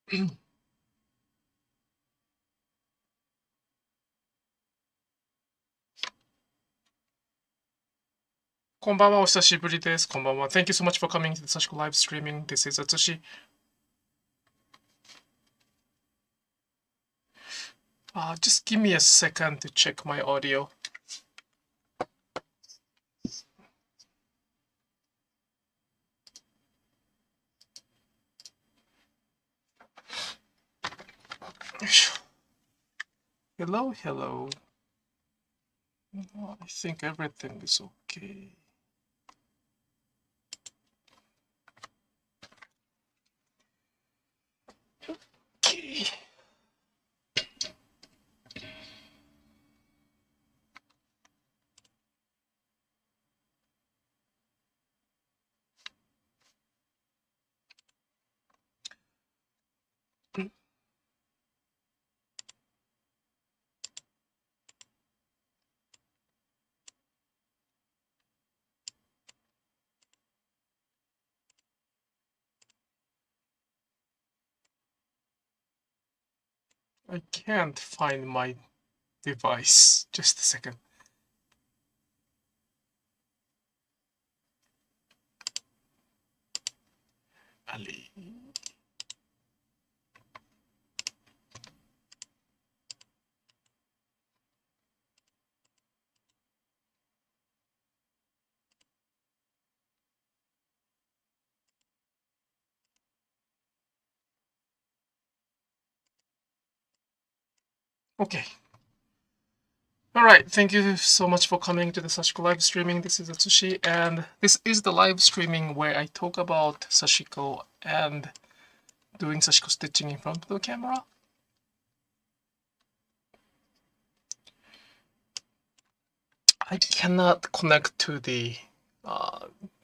こんばんは、お久しぶりです。こんばんは。Thank you so much for coming to the Sashiko Live Streaming. This is Atsushi. Just give me a second to check my audio. Hello, hello. I think everything is okay. Okay. I can't find my device. Just a second. Ali. Okay. Alright, thank you so much for coming to the Sashiko Live Streaming. This is Atsushi, and this is the live streaming where I talk about Sashiko and doing Sashiko stitching in front of the camera. I cannot connect to the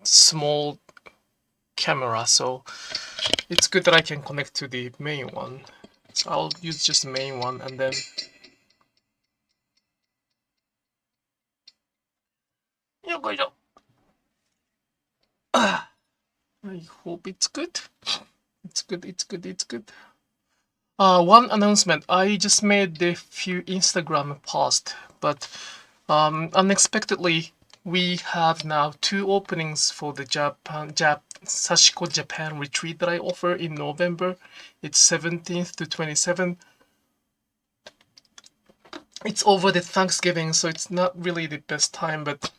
small camera, so it's good that I can connect to the main one. So I'll use just the main one, and then I hope it's good. It's good, it's good, it's good. One announcement. I just made a few Instagram posts, but unexpectedly, we have now 2 openings for the Sashiko Japan retreat that I offer in November. It's 17th to 27th. It's over the Thanksgiving, so it's not really the best time, but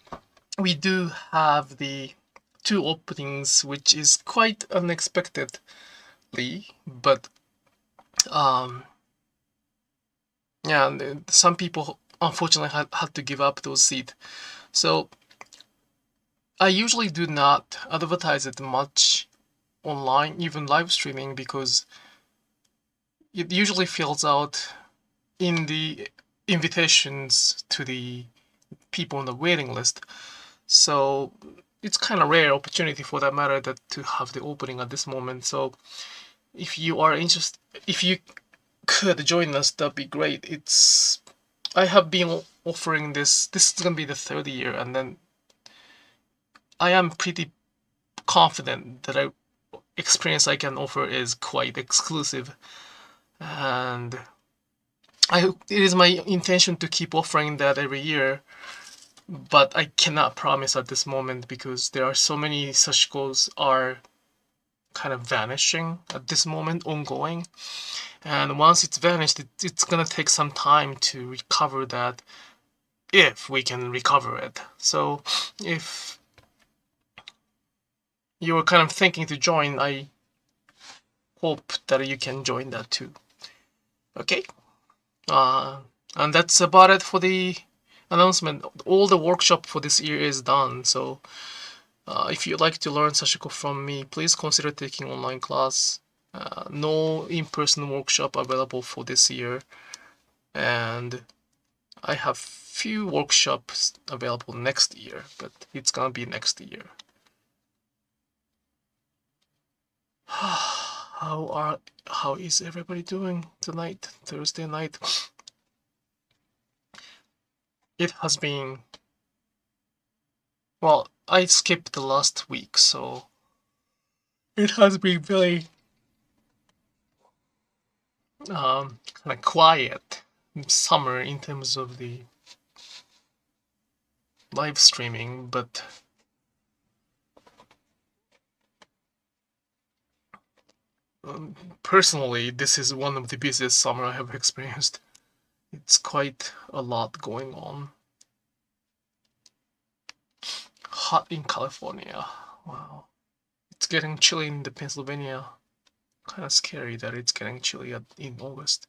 we do have the 2 openings, which is quite unexpectedly, but yeah, some people unfortunately had to give up those seats. So I usually do not advertise it much online, even live streaming, because it usually fills out in the invitations to the people on the waiting list. So it's kind of rare opportunity for that matter that to have the opening at this moment. So if you are interested, if you could join us, that'd be great. I have been offering this is gonna be the 3rd year, and then I am pretty confident that experience I can offer is quite exclusive, and it is my intention to keep offering that every year, but I cannot promise at this moment because there are so many Sashikos are kind of vanishing at this moment, ongoing, and once it's vanished, it's gonna take some time to recover that, if we can recover it. So if you're kind of thinking to join, I hope that you can join that too. Okay, and that's about it for the announcement. All the workshop for this year is done, so if you'd like to learn Sashiko from me, please consider taking online class. No in-person workshop available for this year, and I have few workshops available next year, but it's gonna be next year. How is everybody doing tonight, Thursday night? It has been, well, I skipped the last week, so it has been very kind of quiet summer in terms of the live streaming, but personally, this is one of the busiest summer I have experienced. It's quite a lot going on. Hot in California. Wow. It's getting chilly in the Pennsylvania. Kind of scary that it's getting chilly in August.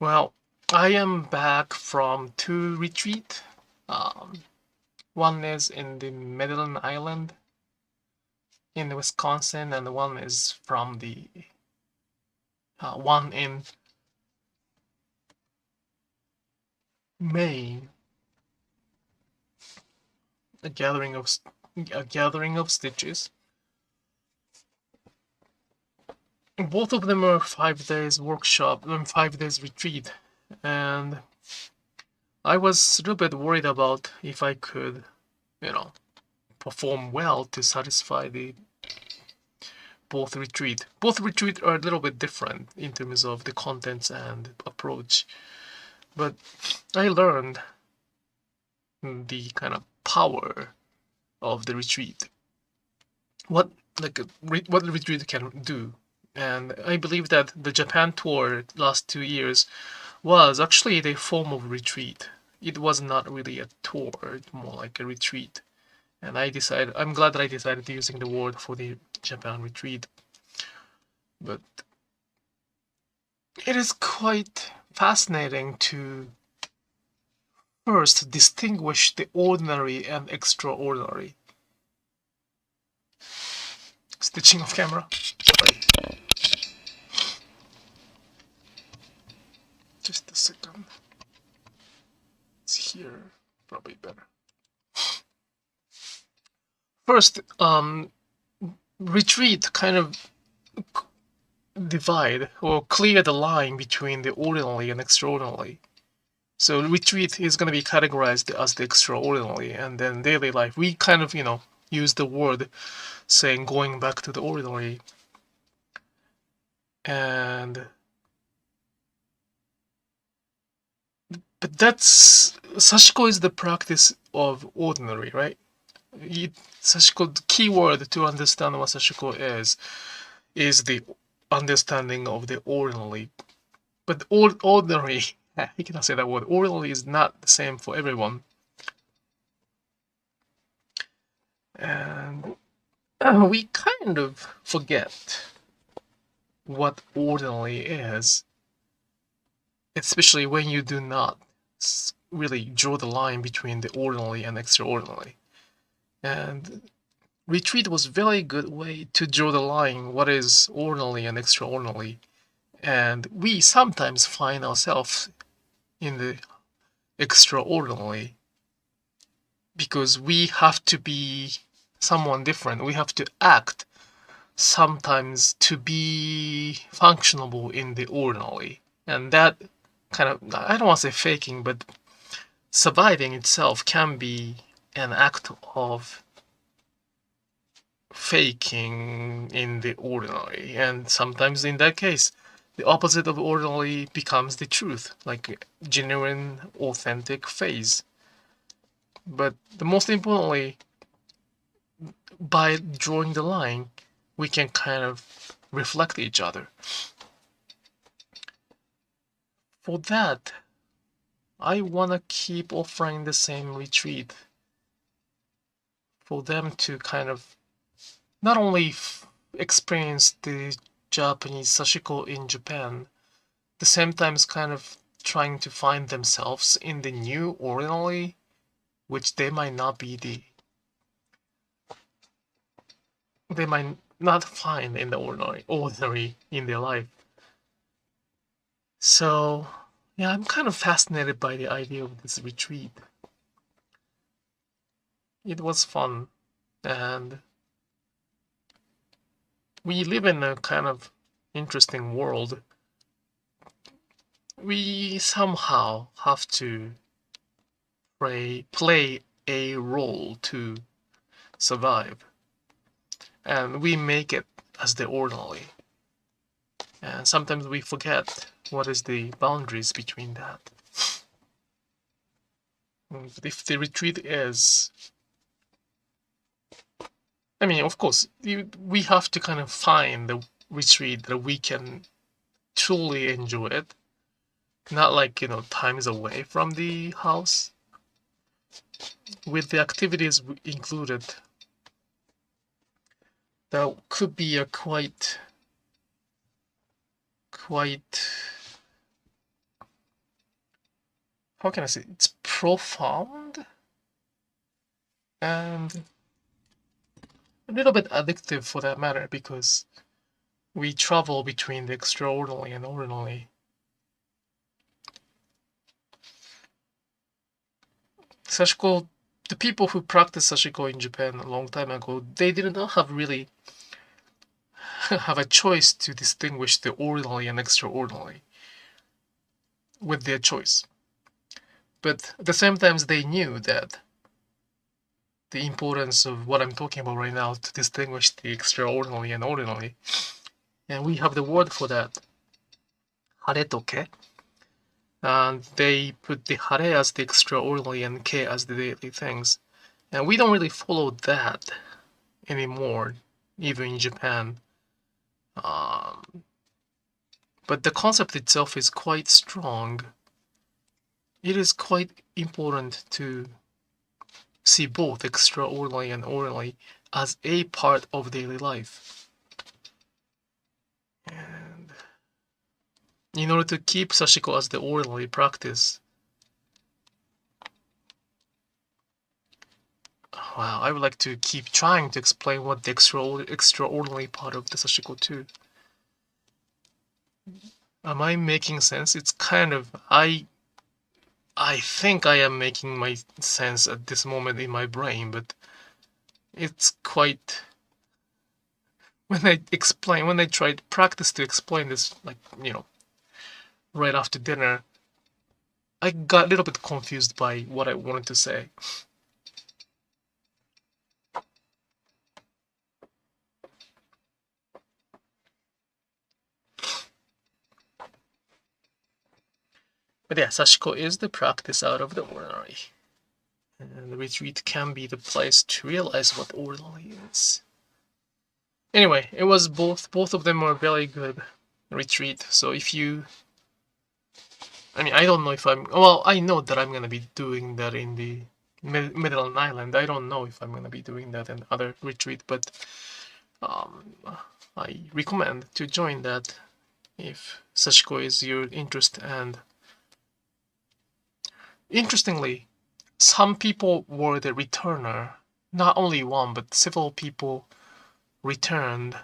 Well, I am back from 2 retreat. One is in the Medellin Island in Wisconsin, and one is from the one in Maine. A gathering of stitches. Both of them are 5 days workshop and 5 days retreat, and I was a little bit worried about if I could, perform well to satisfy the both retreat. Both retreat are a little bit different in terms of the contents and approach, but I learned the kind of power of the retreat. What the retreat can do. And I believe that the Japan tour last 2 years was actually the form of retreat. It was not really a tour, it's more like a retreat. And I'm glad that I decided using the word for the Japan retreat. But it is quite fascinating to first distinguish the ordinary and extraordinary. Stitching off camera. Sorry. Just a second. It's here. Probably better. First, retreat kind of divide or clear the line between the ordinary and extraordinary. So retreat is going to be categorized as the extraordinary, and then daily life, we kind of, use the word saying going back to the ordinary. But Sashiko is the practice of ordinary, right? Sashiko, the key word to understand what Sashiko is the understanding of the ordinary. But ordinary, you cannot say that word. Ordinary is not the same for everyone. And we kind of forget what ordinary is, especially when you do not really draw the line between the ordinary and extraordinary. And retreat was a very good way to draw the line what is ordinary and extraordinary. And we sometimes find ourselves in the extraordinary because we have to be someone different. We have to act sometimes to be functionable in the ordinary. And that kind of, I don't want to say faking, but surviving itself can be an act of faking in the ordinary. And sometimes in that case, the opposite of ordinary becomes the truth, like genuine, authentic phase. But the most importantly, by drawing the line, we can kind of reflect each other. For that, I want to keep offering the same retreat for them to kind of not only experience the Japanese sashiko in Japan, at the same time kind of trying to find themselves in the new ordinary, which they might not find in the ordinary in their life. So yeah, I'm kind of fascinated by the idea of this retreat. It was fun, and we live in a kind of interesting world. We somehow have to play a role to survive. and we make it as the ordinary. And sometimes we forget what is the boundaries between that. But if the retreat is, I mean, of course, we have to kind of find the retreat that we can truly enjoy it. Not like, time is away from the house. With the activities included, that could be a quite, how can I say, it's profound and a little bit addictive for that matter, because we travel between the extraordinary and ordinary. Sashiko, the people who practiced Sashiko in Japan a long time ago, they did not have really have a choice to distinguish the ordinary and extraordinary with their choice. But at the same time, they knew that the importance of what I'm talking about right now to distinguish the extraordinary and ordinary. And we have the word for that, hare to ke. And they put the hare as the extraordinary and ke as the daily things. And we don't really follow that anymore, even in Japan. But the concept itself is quite strong. It is quite important to see both extraordinary and ordinary as a part of daily life. And in order to keep Sashiko as the ordinary practice, wow, I would like to keep trying to explain what the extraordinary part of the Sashiko too. Am I making sense? It's kind of, I think I am making my sense at this moment in my brain, but it's quite, when I tried practice to explain this, like, right after dinner, I got a little bit confused by what I wanted to say. But yeah, Sashiko is the practice out of the ordinary. And the retreat can be the place to realize what ordinary is. Anyway, it was both of them were very good retreat. So if you, I don't know if I know that I'm gonna be doing that in the Midland Island. I don't know if I'm gonna be doing that in other retreat, but I recommend to join that if Sashiko is your interest. And interestingly, some people were the returner. Not only one, but several people returned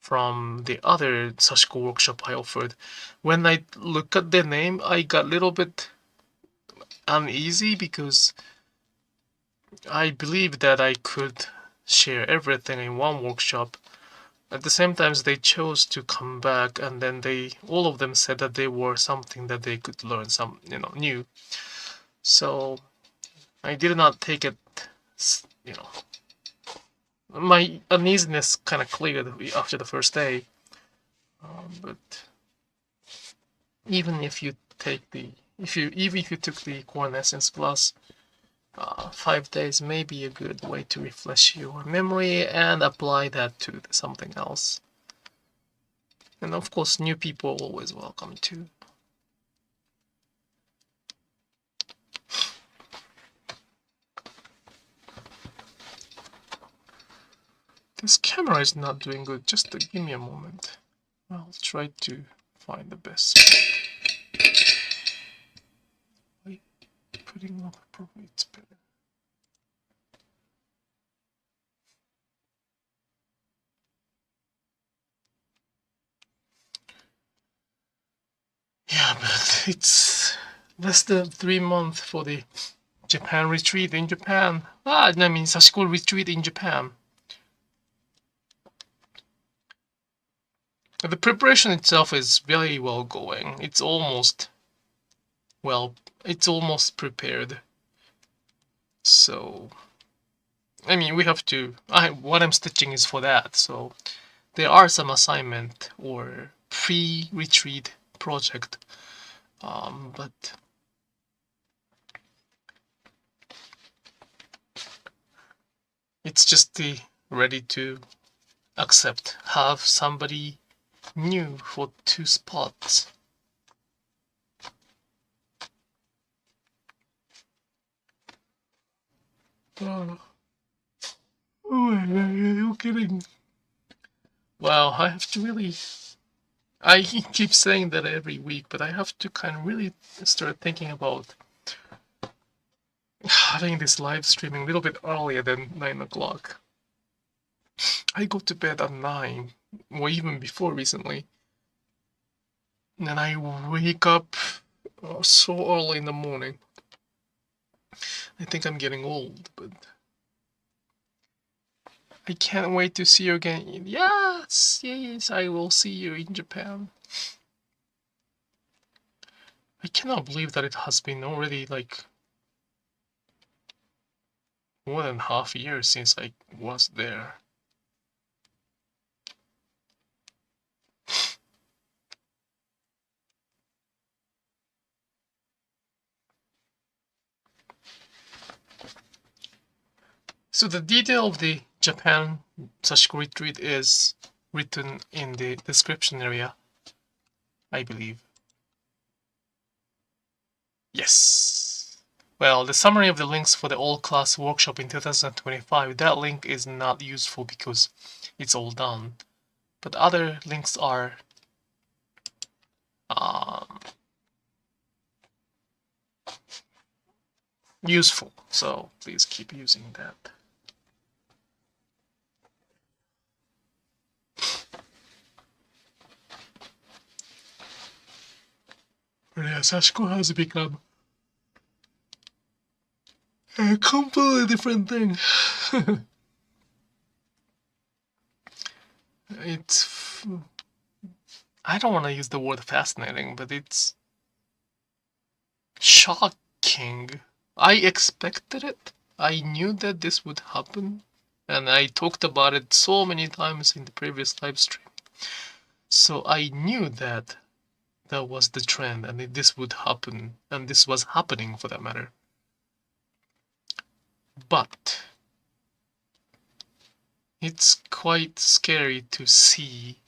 from the other Sashiko workshop I offered. When I look at the name, I got a little bit uneasy because I believe that I could share everything in one workshop. At the same time, they chose to come back, and then all of them said that they were something that they could learn some, new. So I did not take it, my uneasiness kind of cleared after the first day. But even if you took the Core Essence class, 5 days may be a good way to refresh your memory and apply that to something else. And of course, new people are always welcome too. This camera is not doing good. Just give me a moment. I'll try to find the best spot. By putting up probably it's better. Yeah, but it's less than 3 months for the Japan retreat in Japan. Sashiko retreat in Japan. The preparation itself is very well going. It's almost prepared. So I mean, we have to. What I'm stitching is for that. So there are some assignment or pre-retreat project, but it's just the ready to accept, have somebody new for 2 spots. Oh, are you kidding? Wow, I have to really. I keep saying that every week, but I have to kind of really start thinking about having this live streaming a little bit earlier than 9 o'clock. I go to bed at 9, or even before recently. And then I wake up so early in the morning. I think I'm getting old, but I can't wait to see you again. Yes, yes, I will see you in Japan. I cannot believe that it has been already like more than half a year since I was there. So the detail of the Japan Sashiko retreat is written in the description area, I believe. Yes. Well, the summary of the links for the all-class workshop in 2025, that link is not useful because it's all done. But other links are useful, so please keep using that. But yeah, Sashiko has become a completely different thing. It's... I don't want to use the word fascinating, but it's shocking. I expected it. I knew that this would happen, and I talked about it so many times in the previous live stream. So I knew that that was the trend, and this would happen, and this was happening for that matter. But it's quite scary to see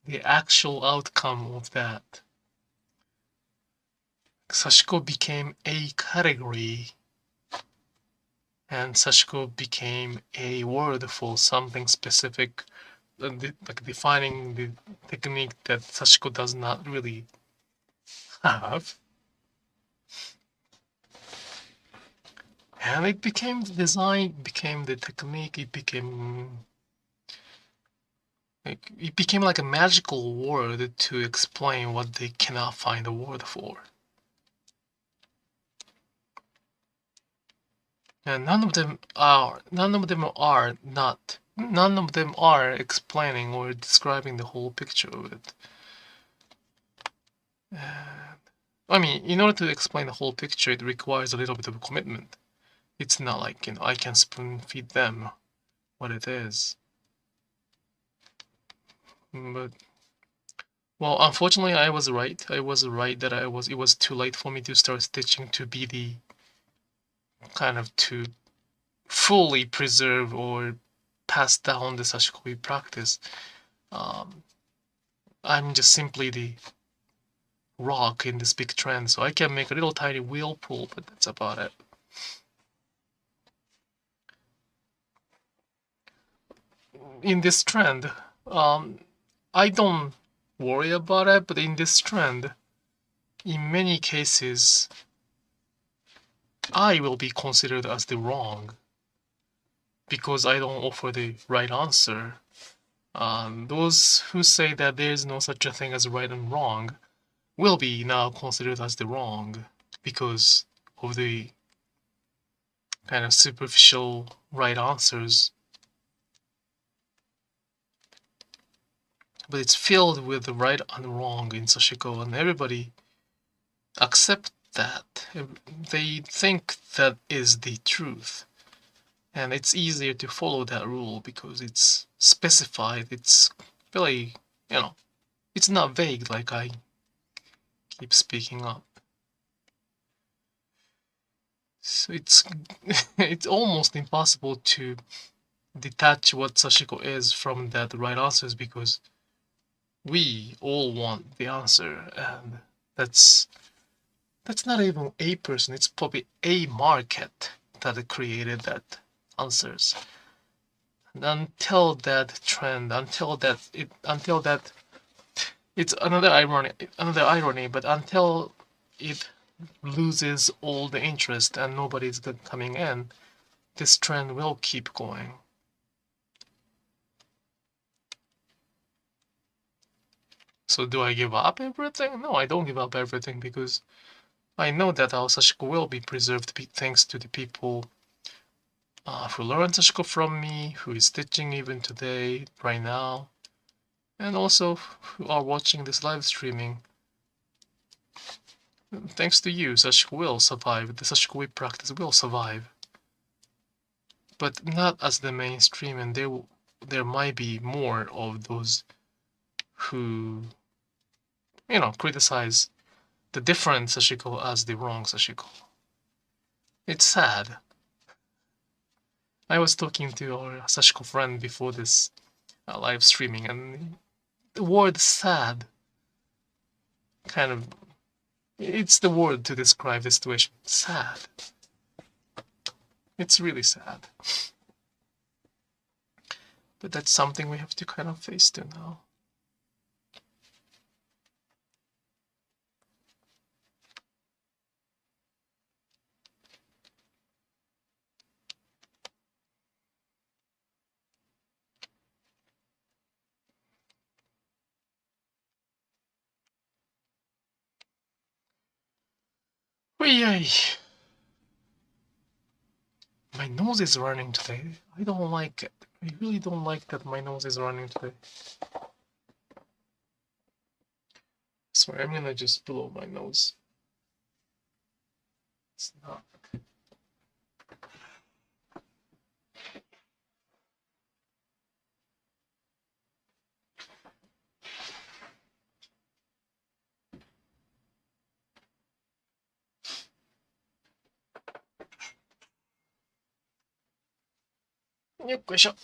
the actual outcome of that. Sashiko became a category, and Sashiko became a word for something specific, like defining the technique that Sashiko does not really have. And it became the design, became the technique, it became like a magical word to explain what they cannot find a word for. And none of them are explaining or describing the whole picture of it. And, I mean, in order to explain the whole picture, it requires a little bit of commitment. It's not like, I can spoon feed them what it is. But, well, unfortunately, I was right. I was right that it was too late for me to start stitching to be the kind of to fully preserve or pass down the Sashiko practice. I'm just simply the rock in this big trend, so I can make a little tiny whirlpool, but that's about it. In this trend, I don't worry about it, but in this trend, in many cases, I will be considered as the wrong because I don't offer the right answer. Those who say that there is no such a thing as right and wrong will be now considered as the wrong because of the kind of superficial right answers. But it's filled with the right and wrong in Sashiko, and everybody accept that. They think that is the truth. And it's easier to follow that rule because it's specified. It's really, it's not vague like I keep speaking up. So it's almost impossible to detach what Sashiko is from that right answers because we all want the answer, and that's not even a person, it's probably a market that created that answers. And until that trend, until that it's another irony, but until it loses all the interest and nobody's coming in, this trend will keep going. So do I give up everything? No, I don't give up everything because I know that our Sashiko will be preserved thanks to the people who learned Sashiko from me, who is teaching even today, right now, and also who are watching this live streaming. Thanks to you, Sashiko will survive. The Sashiko we practice will survive. But not as the mainstream, and there might be more of those who, criticize the different Sashiko as the wrong Sashiko. It's sad. I was talking to our Sashiko friend before this live streaming, and the word sad it's the word to describe the situation. Sad. It's really sad. But that's something we have to kind of face to now. Yay! My nose is running today. I don't like it. I really don't like that my nose is running today. Sorry, I'm gonna just blow my nose. It's not. Yoっしょ.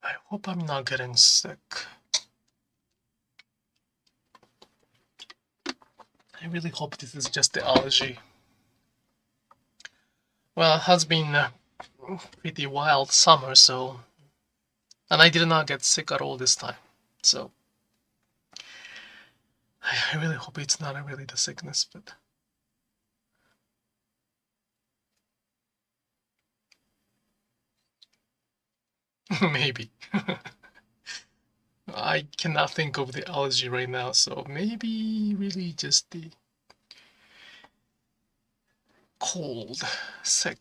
I hope I'm not getting sick. I really hope this is just the allergy. Well, it has been a pretty wild summer, so... And I did not get sick at all this time, so... I really hope it's not really the sickness, but... Maybe. I cannot think of the allergy right now, so maybe really just the cold, sick.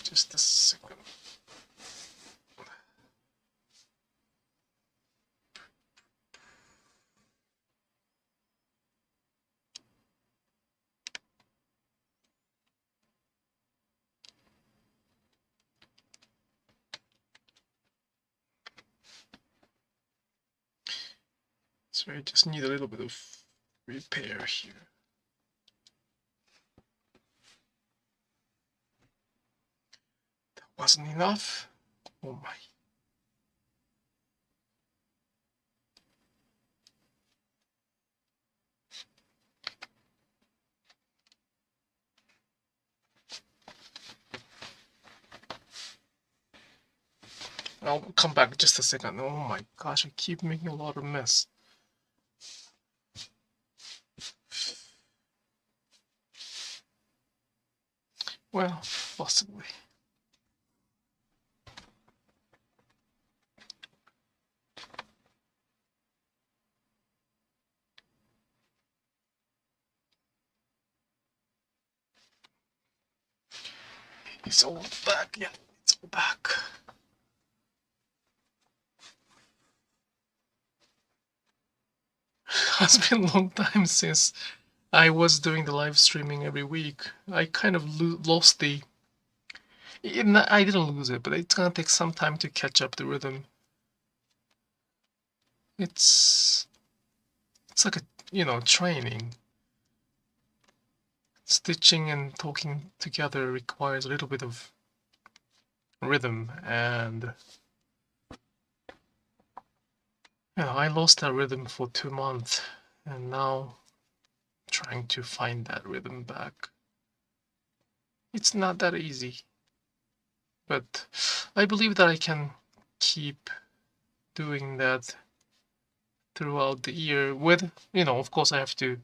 Just a second. So I just need a little bit of repair here. That wasn't enough? Oh my. I'll come back just a second. Oh my gosh, I keep making a lot of mess. Well, possibly. It's all back, yeah, it's all back. has been a long time since I was doing the live streaming every week. I kind of lost the... I didn't lose it, but it's gonna take some time to catch up the rhythm. It's like a, training. Stitching and talking together requires a little bit of rhythm, and I lost that rhythm for 2 months, and now trying to find that rhythm back. It's not that easy, but I believe that I can keep doing that throughout the year with, of course I have to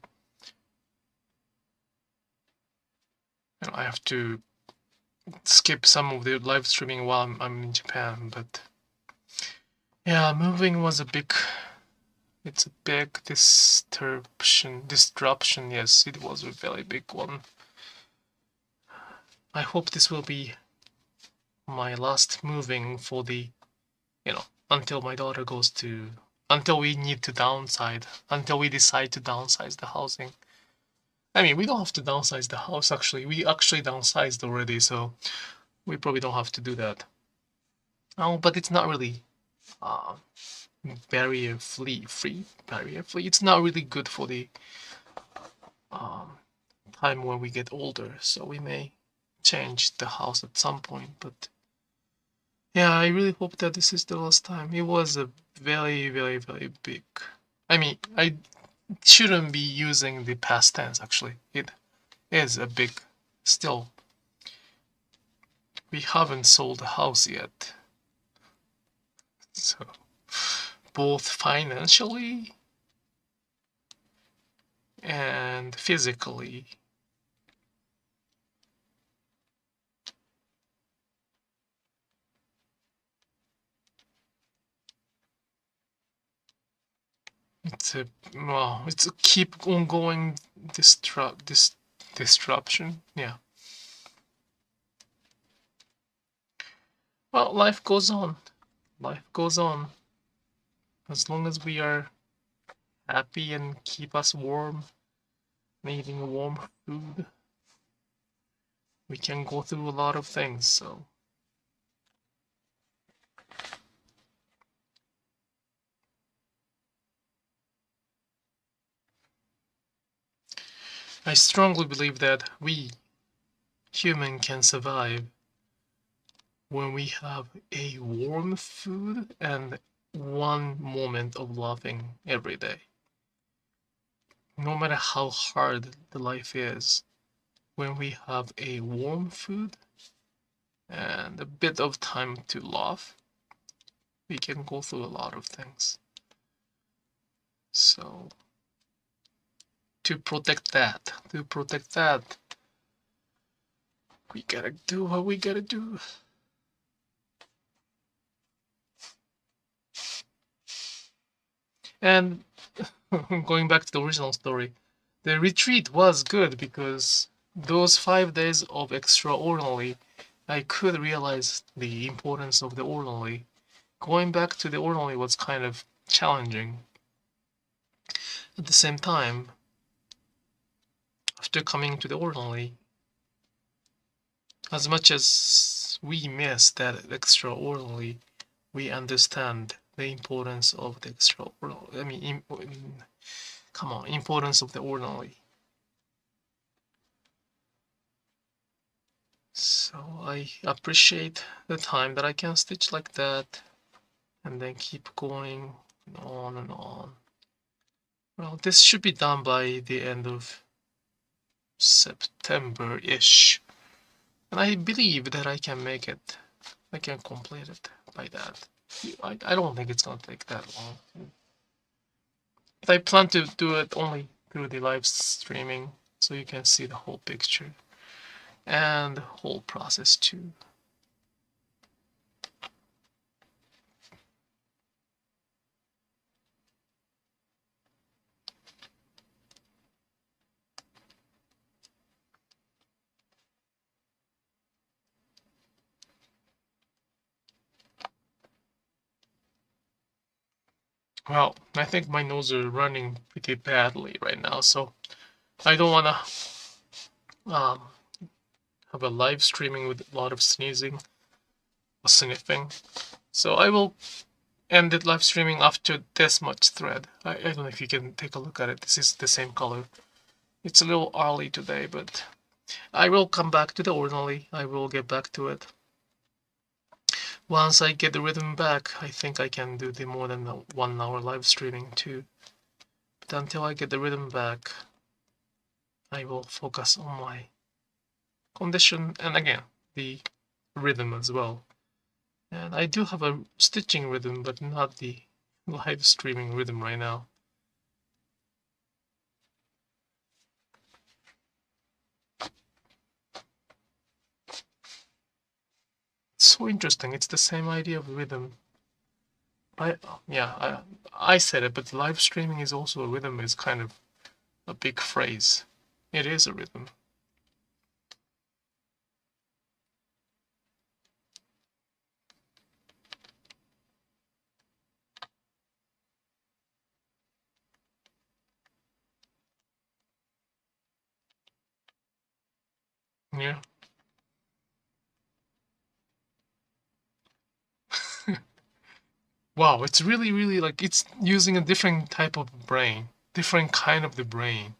skip some of the live streaming while I'm in Japan, but yeah, moving was it's a big disruption. Yes, it was a very big one. I hope this will be my last moving for the, until my daughter until we need to downsize, until we decide to downsize the housing. I mean, we don't have to downsize the house, actually. We actually downsized already, so we probably don't have to do that. Oh, but it's not really barrier free. It's not really good for the time when we get older, so we may change the house at some point, but yeah, I really hope that this is the last time. It was a very, very, very big... I mean, I shouldn't be using the past tense, actually. It is a big... Still, we haven't sold the house yet. So, both financially and physically. It's a keep on going disruption. Yeah. Well, life goes on. Life goes on. As long as we are happy and keep us warm, eating warm food, we can go through a lot of things, so. I strongly believe that we, human, can survive when we have a warm food and one moment of laughing every day. No matter how hard the life is, when we have a warm food and a bit of time to laugh, we can go through a lot of things. So, to protect that, we gotta do what we gotta do. And going back to the original story, the retreat was good because those 5 days of extraordinary, I could realize the importance of the ordinary. Going back to the ordinary was kind of challenging. At the same time, after coming to the ordinary, as much as we miss that extraordinary, we understand the importance of the extraordinary. I mean, importance of the ordinary. So I appreciate the time that I can stitch like that and then keep going on and on. Well, this should be done by the end of September-ish. And I believe that I can make it. I can complete it by that. I don't think it's gonna take that long. But I plan to do it only through the live streaming, so you can see the whole picture and the whole process too. Well, I think my nose are running pretty badly right now, so I don't wanna have a live streaming with a lot of sneezing or sniffing. So I will end the live streaming after this much thread. I don't know if you can take a look at it. This is the same color. It's a little early today, but I will come back to the ordinary. I will get back to it. Once I get the rhythm back, I think I can do the more than 1 hour live streaming too. But until I get the rhythm back, I will focus on my condition and again, the rhythm as well. And I do have a stitching rhythm, but not the live streaming rhythm right now. It's so interesting. It's the same idea of rhythm. I said it, but live streaming is also a rhythm. Is kind of a big phrase. It is a rhythm. Yeah. Wow, it's really like it's using a different type of brain, different kind of the brain.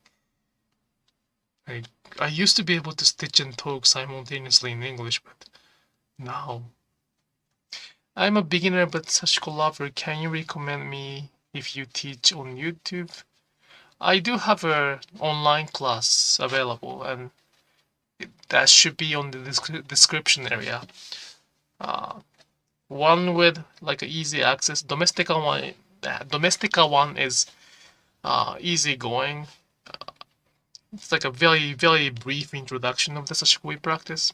I used to be able to stitch and talk simultaneously in English, but now I'm a beginner but Sashiko lover. Can you recommend me if you teach on YouTube? I do have a online class available, and that should be on the description area. One with like easy access. Domestika one is easy going. It's like a very brief introduction of the Sashiko practice.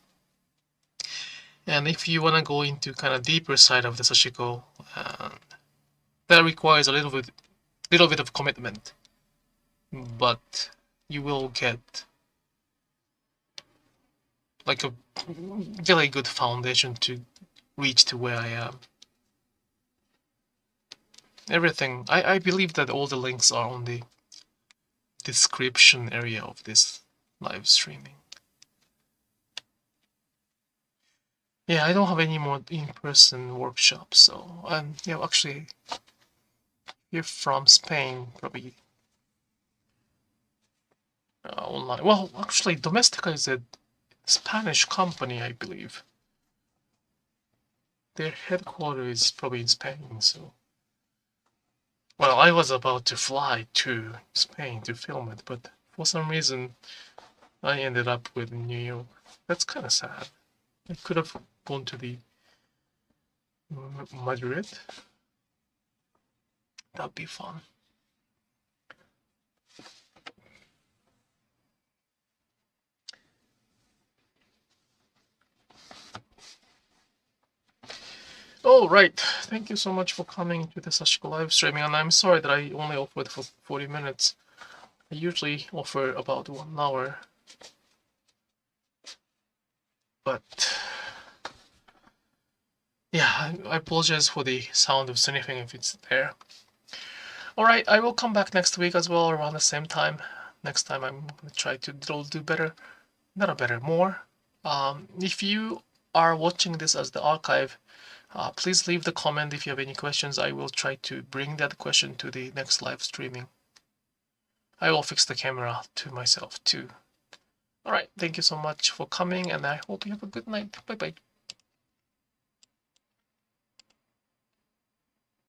And if you want to go into kind of deeper side of the Sashiko, that requires a little bit of commitment, but you will get like a very good foundation to reach to where I am. Everything, I believe that all the links are on the description area of this live streaming. Yeah, I don't have any more in-person workshops, so yeah, actually, you're from Spain, probably online. Well, actually, Domestika is a Spanish company, I believe. Their headquarters is probably in Spain, so. Well, I was about to fly to Spain to film it, but for some reason, I ended up with New York. That's kind of sad. I could have gone to the Madrid. That'd be fun. Oh, right. Thank you so much for coming to the Sashiko live streaming, and I'm sorry that I only offered for 40 minutes. I usually offer about 1 hour. But yeah, I apologize for the sound of sniffing if it's there. Alright, I will come back next week as well around the same time. Next time I'm gonna try to do better. Not better, more. If you are watching this as the archive, please leave the comment if you have any questions. I will try to bring that question to the next live streaming. I will fix the camera to myself too. Alright, thank you so much for coming, and I hope you have a good night. Bye bye.